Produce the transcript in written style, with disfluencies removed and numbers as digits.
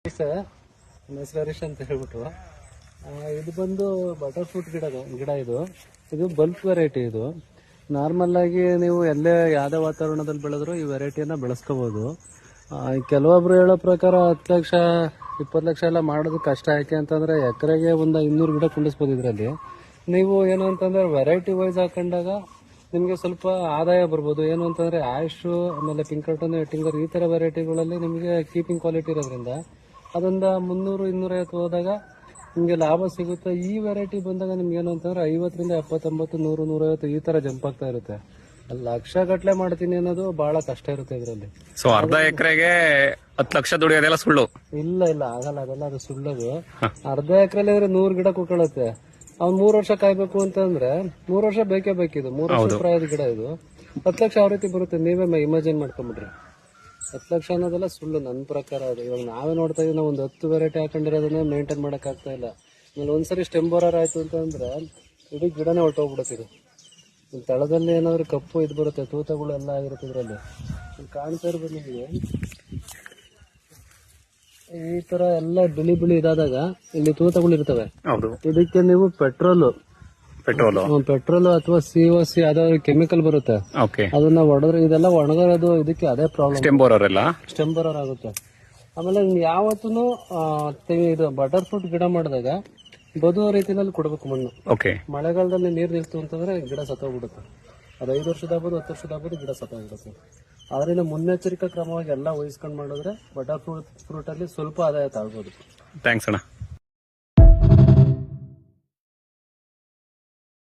Sir ನನ್ನ ಹೆಸರು ಹರೀಶ್ ಅಂತ ಹೇಳ್ಬಿಟ್ಟು ಇದು ಬಂದು ಬಟರ್ ಫ್ರೂಟ್ ಗಿಡ ಇದು ಬಲ್ಕ್ ವೆರೈಟಿ. ಇದು ನಾರ್ಮಲ್ ಆಗಿ ನೀವು ಎಲ್ಲೇ ಯಾವುದೇ ವಾತಾವರಣದಲ್ಲಿ ಬೆಳೆದ್ರು ಈ ವೆರೈಟಿಯನ್ನ ಬೆಳೆಸ್ಕೋಬಹುದು. ಕೆಲವೊಬ್ರು ಹೇಳೋ ಪ್ರಕಾರ 10 ಲಕ್ಷ 20 ಲಕ್ಷ ಎಲ್ಲ ಮಾಡೋದು ಕಷ್ಟ. ಯಾಕೆ ಅಂತಂದ್ರೆ ಎಕರೆಗೆ ಒಂದು 200 ಗಿಡ ಕುಂಡಿಸ್ಬೋದು. ಇದರಲ್ಲಿ ನೀವು ಏನು ಅಂತಂದ್ರೆ ವೆರೈಟಿ ವೈಸ್ ಹಾಕೊಂಡಾಗ ನಿಮಗೆ ಸ್ವಲ್ಪ ಆದಾಯ ಬರ್ಬೋದು. ಏನು ಅಂತಂದ್ರೆ ಆಯುಷು, ಆಮೇಲೆ ಪಿಂಕರ್ಟನ್, ಟಿಂಗರ್ ಈ ತರ ವೆರೈಟಿಗಳಲ್ಲಿ ನಿಮಗೆ ಕೀಪಿಂಗ್ ಕ್ವಾಲಿಟಿ ಇರೋದ್ರಿಂದ ಅದೊಂದು 300 250 ಹೋದಾಗ ನಿಮಗೆ ಲಾಭ ಸಿಗುತ್ತೆ. ಈ ವೆರೈಟಿ ಬಂದಾಗ ನಿಮ್ಗೆ ಏನು ಅಂತಂದ್ರೆ 50ರಿಂದ 70 80 100 150 ಈ ತರ ಜಂಪ್ ಆಗ್ತಾ ಇರುತ್ತೆ. ಲಕ್ಷ ಗಟ್ಲೆ ಮಾಡ್ತೀನಿ ಅನ್ನೋದು ಬಹಳ ಕಷ್ಟ ಇರುತ್ತೆ ಇದರಲ್ಲಿ. ಸೊ ಅರ್ಧ ಎಕರೆಗೆ 10 ಲಕ್ಷ ದುಡಿಯೋದೆಲ್ಲ ಸುಳ್ಳು? ಇಲ್ಲ ಆಗಲ್ಲ, ಅದೆಲ್ಲ ಅದು ಸುಳ್ಳದು. ಅರ್ಧ ಎಕರೆಲಿ 100 ಗಿಡ ಕುತ್ಕೊಳ್ಳುತ್ತೆ. ಅವ್ನು 3 ವರ್ಷ ಕಾಯ್ಬೇಕು ಅಂತಂದ್ರೆ 3 ವರ್ಷ ಬೇಕೇ ಬೇಕಿದು. 3 ವರ್ಷ ಪ್ರಾಯದ ಗಿಡ ಇದು. 10 ಲಕ್ಷ ಯಾವ ರೀತಿ ಬರುತ್ತೆ ನೀವೇ ಇಮ್ಯಾಜಿನ್ ಮಾಡ್ಕೊಂಬಿಡ್ರಿ. 10 ಲಕ್ಷ ಅನ್ನೋದೆಲ್ಲ ಸುಳ್ಳು ನನ್ನ ಪ್ರಕಾರ. ಅದು ಇವಾಗ ನಾವೇ ನೋಡ್ತಾ ಇದೀವಿ, ನಾವು ಒಂದು 10 ವೆರೈಟಿ ಹಾಕೊಂಡಿರೋದನ್ನೇ ಮೇಂಟೈನ್ ಮಾಡಕ್ ಆಗ್ತಾ ಇಲ್ಲ. ಆಮೇಲೆ ಒಂದ್ಸರಿ ಸ್ಟೆಮ್ ಬೋರರ್ ಆಯ್ತು ಅಂತಂದ್ರೆ ಇಡೀ ಗಿಡನೇ ಹೊರಟೋಗ್ಬಿಡುತ್ತೆ. ಇದು ತಳದಲ್ಲಿ ಏನಾದ್ರು ಕಪ್ಪು ಇದು ಬರುತ್ತೆ, ತೂತಗಳು ಎಲ್ಲ ಆಗಿರುತ್ತೆ ಇದ್ರಲ್ಲಿ. ಕಾಣ್ತಾ ಇರ್ಬೋದು ನಿಮಗೆ. ಈ ತರ ಎಲ್ಲ ಬಿಳಿ ಇದಾದಾಗ ಇಲ್ಲಿ ತೂತಗಳು ಇರ್ತವೆ. ಇದಕ್ಕೆ ನೀವು ಪೆಟ್ರೋಲ್ ಅಥವಾ COC ಯಾವ್ದಾದ್ರು ಕೆಮಿಕಲ್ ಬರುತ್ತೆ, ಅದನ್ನ ಹೊಡೆದ್ರೆ ಇದೆಲ್ಲ ಒಣಗೋದು. ಇದಕ್ಕೆ ಅದೇ ಪ್ರಾಬ್ಲಮ್, ಸ್ಟೆಮ್ ಬೋರರ್ ಆಗುತ್ತೆ. ಆಮೇಲೆ ಯಾವತ್ತೂ ಇದು ಬಟರ್ ಫ್ರೂಟ್ ಗಿಡ ಮಾಡಿದಾಗ ಬದುವ ರೀತಿನಲ್ಲಿ ಕೊಡ್ಬೇಕು ಮಣ್ಣು. ಮಳೆಗಾಲದಲ್ಲಿ ನೀರ್ ನಿಲ್ತು ಅಂತಂದ್ರೆ ಗಿಡ ಸತ್ತೋಗ್ಬಿಡುತ್ತೆ. ಅದು 5 ವರ್ಷದಾಗ್ಬೋದು 10 ವರ್ಷದಾಗ್ಬೋದು ಗಿಡ ಸತ್ತೋಗ್ಬಿಡುತ್ತೆ. ಆದ್ರಿಂದ ಮುನ್ನೆಚ್ಚರಿಕಾ ಕ್ರಮವಾಗಿ ಎಲ್ಲ ವಹಿಸ್ಕೊಂಡು ಮಾಡಿದ್ರೆ ಬಟರ್ ಫ್ರೂಟ್ ಅಲ್ಲಿ ಸ್ವಲ್ಪ ಆದಾಯ ತಾಳ್ಬೋದು. ಥ್ಯಾಂಕ್ಸ್ ಅಣ್ಣ.